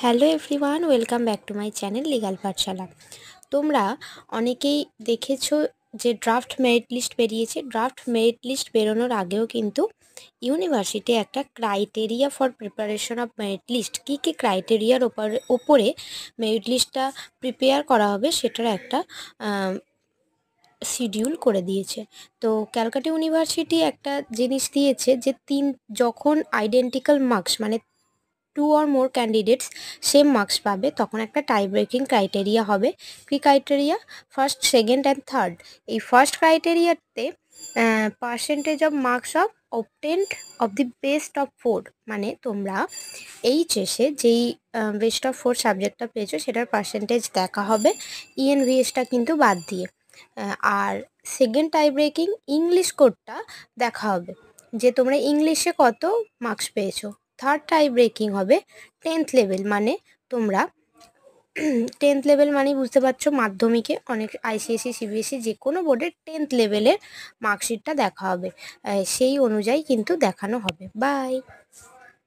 Hello everyone, welcome back to my channel legal Pathshala. তোমরা অনেকেই দেখেছো যে ড্রাফট মেরিট লিস্ট বেরিয়েছে। ড্রাফট মেরিট লিস্ট বেরোনোর আগেও কিন্তু ইউনিভার্সিটি একটা criteria for preparation of merit list, কী কী ক্রাইটেরিয়ার ওপরে মেরিট লিস্টটা প্রিপেয়ার করা হবে সেটার একটা শিডিউল করে দিয়েছে। তো ক্যালকাটা ইউনিভার্সিটি একটা জিনিস দিয়েছে যে যখন আইডেন্টিক্যাল মার্কস মানে 2 or more candidates same marks পাবে, তখন একটা টাই ব্রেকিং ক্রাইটেরিয়া হবে। কী criteria? First, second and third. এই ফার্স্ট ক্রাইটেরিয়াতে percentage of marks of obtained of the best of 4, মানে তোমরা এইচএসে যেই বেস্ট অফ 4 সাবজেক্টটা পেয়েছো সেটার পার্সেন্টেজ দেখা হবে, ইএনভিএসটা কিন্তু বাদ দিয়ে। আর সেকেন্ড টাই ব্রেকিং ইংলিশ কোডটা দেখা হবে যে তোমরা ইংলিশে কত মার্কস পেয়েছো। থার্ড টাই ব্রেকিং হবে 10th লেভেল, মানে তোমরা 10th লেভেল মানে বুঝতে পারছো মাধ্যমিকে অনেক আইসিএসসি সিবিএসসি যে কোনো বোর্ডের 10th লেভেলের মার্কশিটটা দেখা হবে, সেই অনুযায়ী কিন্তু দেখানো হবে। বাই।